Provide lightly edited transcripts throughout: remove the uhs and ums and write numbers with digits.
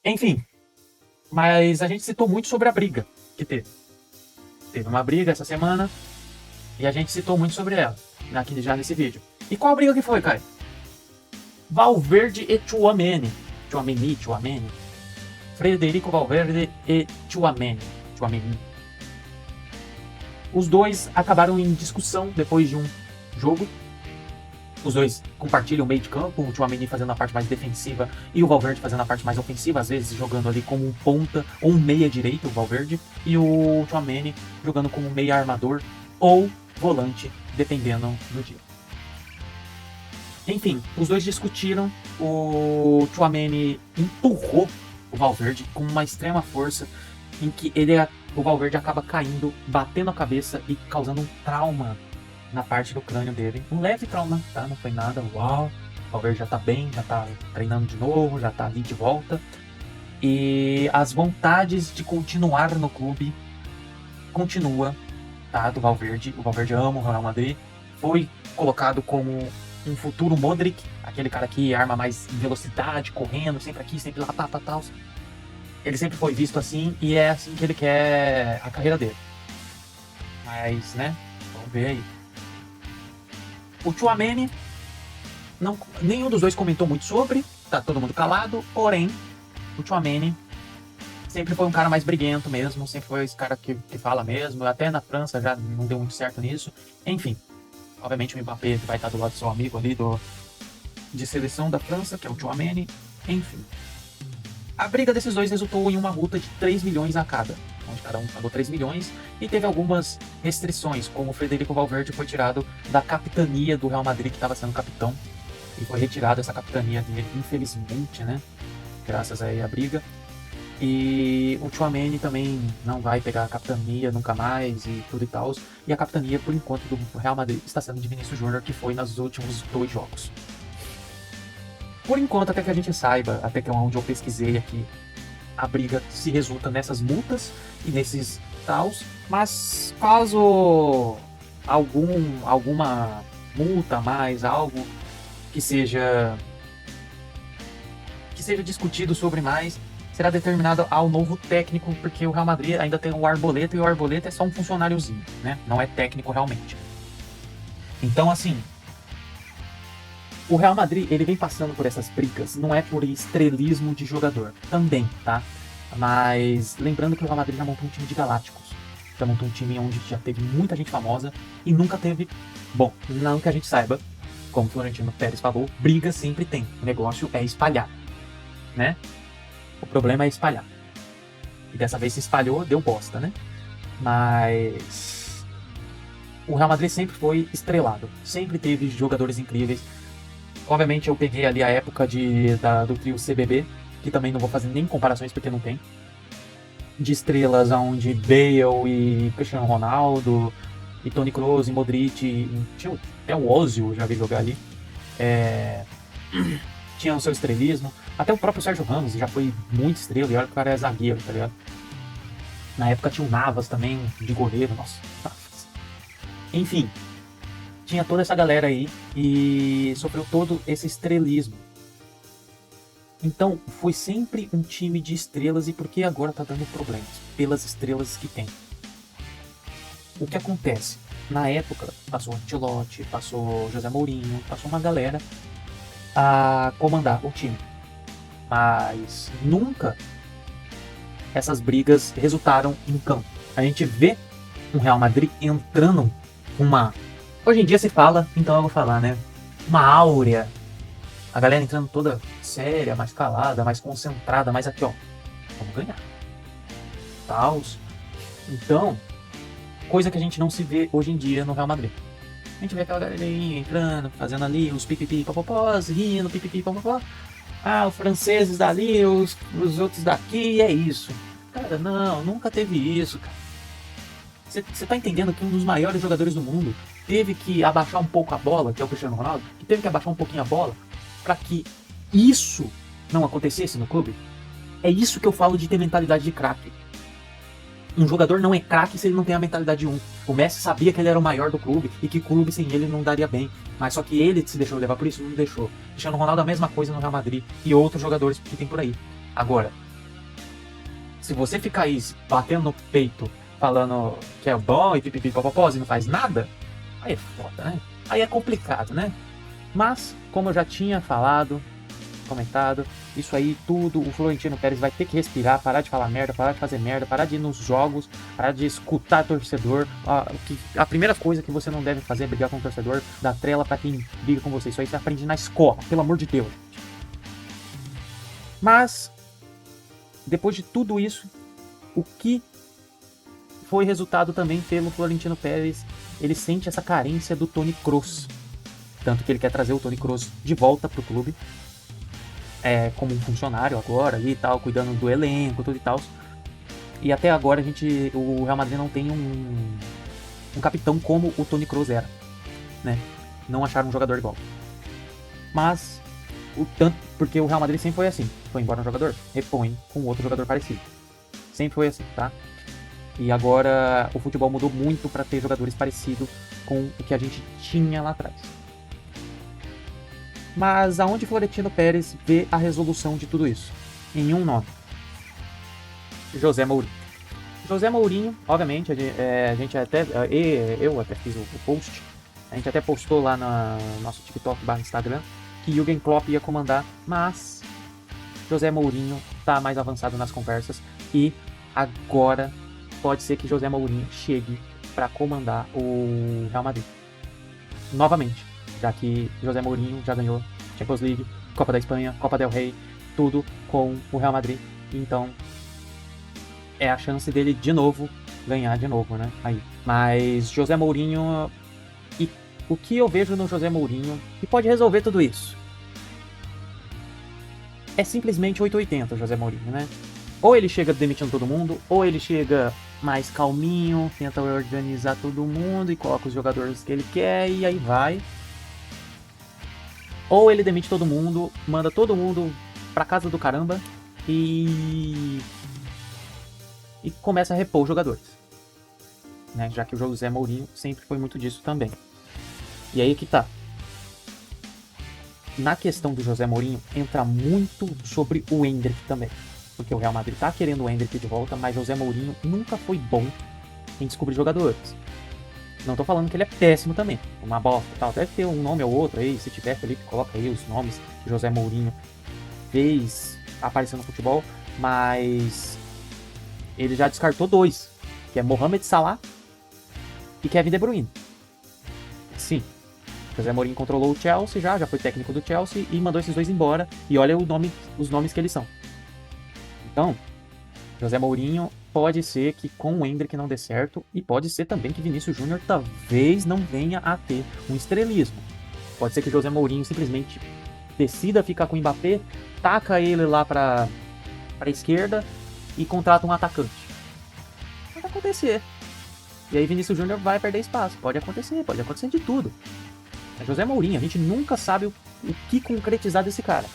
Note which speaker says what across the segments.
Speaker 1: Enfim, mas a gente citou muito sobre a briga que teve. Teve uma briga essa semana e a gente citou muito sobre ela aqui já nesse vídeo. E qual briga que foi, Kai? Valverde e Tchouaméni. Tchouaméni. Frederico Valverde e Tchouaméni. Os dois acabaram em discussão depois de um jogo. Os dois compartilham o meio de campo, o Tchouaméni fazendo a parte mais defensiva e o Valverde fazendo a parte mais ofensiva, às vezes jogando ali como um ponta ou um meia direito, o Valverde, e o Tchouaméni jogando como um meia armador ou volante, dependendo do dia. Enfim, os dois discutiram, o Tchouaméni empurrou o Valverde com uma extrema força, em que o Valverde acaba caindo, batendo a cabeça e causando um trauma na parte do crânio dele. Um leve trauma, tá? Não foi nada, uau. O Valverde já tá bem, já tá treinando de novo, já tá ali de volta. E as vontades de continuar no clube continua, tá? Do Valverde. O Valverde ama o Real Madrid. Foi colocado como um futuro Modric, aquele cara que arma mais velocidade, correndo, sempre aqui, sempre lá, tal. Ele sempre foi visto assim e é assim que ele quer a carreira dele. Mas, né? Vamos ver aí. O Tchouaméni, nenhum dos dois comentou muito sobre, tá todo mundo calado, porém, o Tchouaméni sempre foi um cara mais briguento mesmo, sempre foi esse cara que fala mesmo, até na França já não deu muito certo nisso. Enfim, obviamente o Mbappé vai estar do lado do seu amigo ali de seleção da França, que é o Tchouaméni, enfim. A briga desses dois resultou em uma multa de 3 milhões a cada, onde cada um pagou 3 milhões e teve algumas restrições, como o Frederico Valverde foi tirado da capitania do Real Madrid, que estava sendo capitão, e foi retirado essa capitania dele, infelizmente, né? Graças aí à briga. E o Tchouaméni também não vai pegar a capitania nunca mais e tudo e tal. E a capitania, por enquanto, do Real Madrid está sendo de Vinícius Júnior, que foi nos últimos 2 jogos. Por enquanto, até que a gente saiba, até que é onde eu pesquisei aqui, a briga se resulta nessas multas e nesses taus, mas caso alguma multa mais, algo que seja discutido sobre mais, será determinado ao novo técnico, porque o Real Madrid ainda tem o Arboleta, e o Arboleta é só um funcionáriozinho, né? Não é técnico realmente. Então, assim, o Real Madrid, ele vem passando por essas brigas, não é por estrelismo de jogador, também, tá? Mas lembrando que o Real Madrid já montou um time de galácticos, já montou um time onde já teve muita gente famosa e nunca teve, bom, não que a gente saiba, como o Florentino Pérez falou, briga sempre tem, o negócio é espalhar, né? O problema é espalhar. E dessa vez se espalhou, deu bosta, né? Mas o Real Madrid sempre foi estrelado, sempre teve jogadores incríveis. Obviamente eu peguei ali a época do trio CBB, que também não vou fazer nem comparações porque não tem. De estrelas onde Bale e Cristiano Ronaldo, e Toni Kroos e Modric, tinha até o Ozil, já vi jogar ali. Tinha o seu estrelismo. Até o próprio Sérgio Ramos já foi muito estrela, e olha que o cara é zagueiro, tá ligado? Na época tinha o Navas também, de goleiro, nossa. Enfim, tinha toda essa galera aí e sofreu todo esse estrelismo. Então, foi sempre um time de estrelas, e por que agora tá dando problemas? Pelas estrelas que tem. O que acontece? Na época, passou Ancelotti, passou José Mourinho, passou uma galera a comandar o time. Mas nunca essas brigas resultaram em campo. A gente vê um Real Madrid entrando hoje em dia se fala, então eu vou falar, né? Uma áurea. A galera entrando toda séria, mais calada, mais concentrada, mais aqui, ó. Vamos ganhar. Tals. Então, coisa que a gente não se vê hoje em dia no Real Madrid. A gente vê aquela galerinha entrando, fazendo ali os pipipi popopós, rindo, pipipi popopó. Ah, os franceses dali, os outros daqui, e é isso. Cara, não, nunca teve isso, cara. Você tá entendendo que um dos maiores jogadores do mundo teve que abaixar um pouco a bola, que é o Cristiano Ronaldo, que teve que abaixar um pouquinho a bola para que isso não acontecesse no clube? É isso que eu falo de ter mentalidade de craque. Um jogador não é craque se ele não tem a mentalidade de um. O Messi sabia que ele era o maior do clube e que o clube sem ele não daria bem. Mas só que ele se deixou levar por isso, não deixou. Cristiano Ronaldo a mesma coisa no Real Madrid e outros jogadores que tem por aí. Agora, Se você ficar aí batendo no peito, falando que é bom e pipipipopopós e não faz nada, aí é foda, né? Aí é complicado, né? Mas, como eu já tinha falado, comentado, isso aí tudo, o Florentino Pérez vai ter que respirar, parar de falar merda, parar de fazer merda, parar de ir nos jogos, parar de escutar torcedor. A primeira coisa que você não deve fazer é brigar com o torcedor, dar trela pra quem briga com você. Isso aí você aprende na escola, pelo amor de Deus. Mas, depois de tudo isso, o que foi resultado também pelo Florentino Pérez, ele sente essa carência do Toni Kroos. Tanto que ele quer trazer o Toni Kroos de volta pro clube, como um funcionário agora e tal, cuidando do elenco, tudo e tal. E até agora o Real Madrid não tem um capitão como o Toni Kroos era, né? Não acharam um jogador igual. Mas, porque o Real Madrid sempre foi assim, foi embora um jogador, repõe com outro jogador parecido. Sempre foi assim, tá? E agora o futebol mudou muito para ter jogadores parecidos com o que a gente tinha lá atrás. Mas aonde Florentino Pérez vê a resolução de tudo isso? Em um nome: José Mourinho. José Mourinho, obviamente, a gente até, eu até fiz o post, a gente até postou lá no nosso TikTok/Instagram que Jürgen Klopp ia comandar, mas José Mourinho está mais avançado nas conversas e agora pode ser que José Mourinho chegue para comandar o Real Madrid novamente, já que José Mourinho já ganhou Champions League, Copa da Espanha, Copa del Rey, tudo com o Real Madrid. Então é a chance dele de novo ganhar de novo, né? Aí. Mas José Mourinho, e o que eu vejo no José Mourinho que pode resolver tudo isso é simplesmente 880 José Mourinho, né? Ou ele chega demitindo todo mundo, ou ele chega mais calminho, tenta organizar todo mundo e coloca os jogadores que ele quer e aí vai. Ou ele demite todo mundo, manda todo mundo pra casa do caramba e começa a repor os jogadores, né? Já que o José Mourinho sempre foi muito disso também. E aí que tá. Na questão do José Mourinho, entra muito sobre o Endrick também. Porque o Real Madrid tá querendo o Endrick de volta, mas José Mourinho nunca foi bom em descobrir jogadores. Não tô falando que ele é péssimo também, uma bosta e tal. Deve ter um nome ou outro aí, se tiver, Felipe, coloca aí os nomes que José Mourinho fez aparecer no futebol, mas ele já descartou 2, que é Mohamed Salah e Kevin De Bruyne. Sim, José Mourinho controlou o Chelsea já foi técnico do Chelsea e mandou esses 2 embora, e olha os nomes que eles são. Então, José Mourinho pode ser que com o Endrick não dê certo, e pode ser também que Vinícius Júnior talvez não venha a ter um estrelismo. Pode ser que José Mourinho simplesmente decida ficar com o Mbappé, taca ele lá pra esquerda e contrata um atacante. Pode acontecer. E aí Vinícius Júnior vai perder espaço. Pode acontecer de tudo. É José Mourinho, a gente nunca sabe o que concretizar desse cara.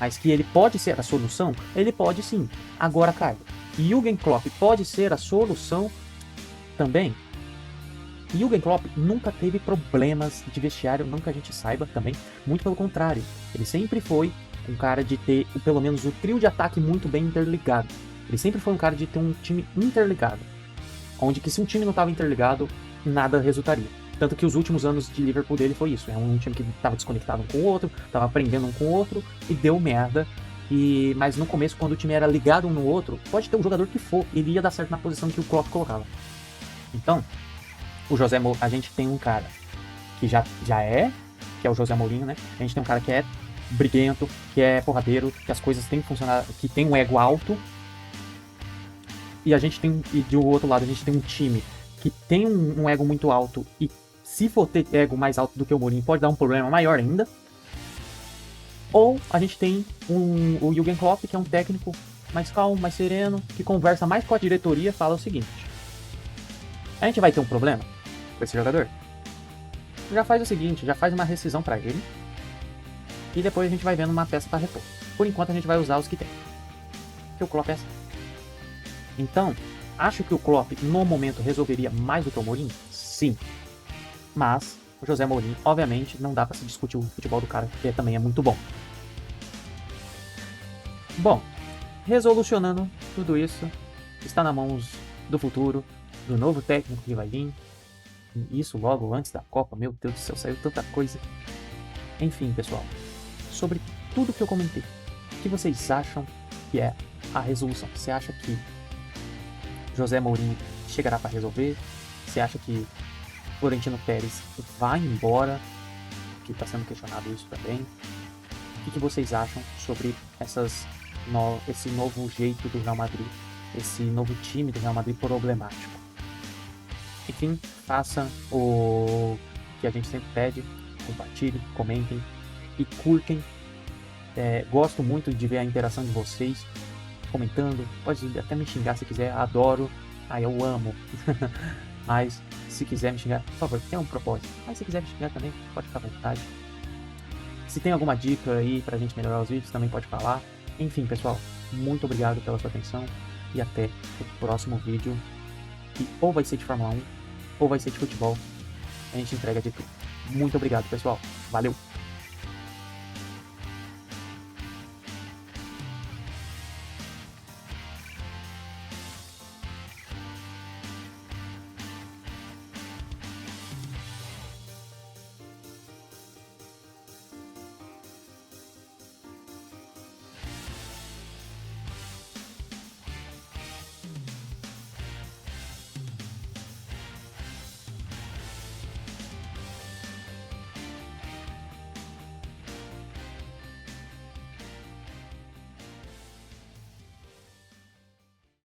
Speaker 1: Mas que ele pode ser a solução, ele pode sim. Agora, cara, Jürgen Klopp pode ser a solução também? Jürgen Klopp nunca teve problemas de vestiário, nunca a gente saiba também. Muito pelo contrário, ele sempre foi um cara de ter pelo menos o trio de ataque muito bem interligado. Ele sempre foi um cara de ter um time interligado. Onde que se um time não estava interligado, nada resultaria. Tanto que os últimos anos de Liverpool dele foi isso. É um time que estava desconectado um com o outro, estava aprendendo um com o outro e deu merda. Mas no começo, quando o time era ligado um no outro, pode ter um jogador que for, ele ia dar certo na posição que o Klopp colocava. Então, a gente tem um cara que que é o José Mourinho, né? A gente tem um cara que é briguento, que é porradeiro, que as coisas têm que funcionar, que tem um ego alto. E do outro lado a gente tem um time que tem um ego muito alto e se for ter ego mais alto do que o Mourinho pode dar um problema maior ainda. Ou a gente tem o Jürgen Klopp, que é um técnico mais calmo, mais sereno, que conversa mais com a diretoria e fala o seguinte: a gente vai ter um problema com esse jogador? Já faz o seguinte, já faz uma rescisão pra ele e depois a gente vai vendo uma peça pra repor. Por enquanto a gente vai usar os que tem. Porque o Klopp é assim. Então, acho que o Klopp no momento resolveria mais do que o Mourinho? Sim. Mas o José Mourinho, obviamente, não dá pra se discutir o futebol do cara, porque também é muito bom. Bom, resolucionando tudo isso está nas mãos do futuro, do novo técnico que vai vir. E isso logo antes da Copa, meu Deus do céu, saiu tanta coisa. Enfim, pessoal, sobre tudo que eu comentei, o que vocês acham que é a resolução? Você acha que José Mourinho chegará para resolver? Você acha que Florentino Pérez vai embora? Que está sendo questionado isso também. O que vocês acham sobre esse novo jeito do Real Madrid, esse novo time do Real Madrid problemático? Enfim, façam o que a gente sempre pede, compartilhem, comentem e curtem. Gosto muito de ver a interação de vocês comentando, pode até me xingar se quiser, adoro, eu amo. Mas se quiser me xingar, por favor, tenha um propósito. Mas se quiser me xingar também, pode ficar à vontade. Se tem alguma dica aí pra gente melhorar os vídeos, também pode falar. Enfim, pessoal, muito obrigado pela sua atenção e até o próximo vídeo, que ou vai ser de Fórmula 1 ou vai ser de futebol. A gente entrega de tudo. Muito obrigado, pessoal. Valeu!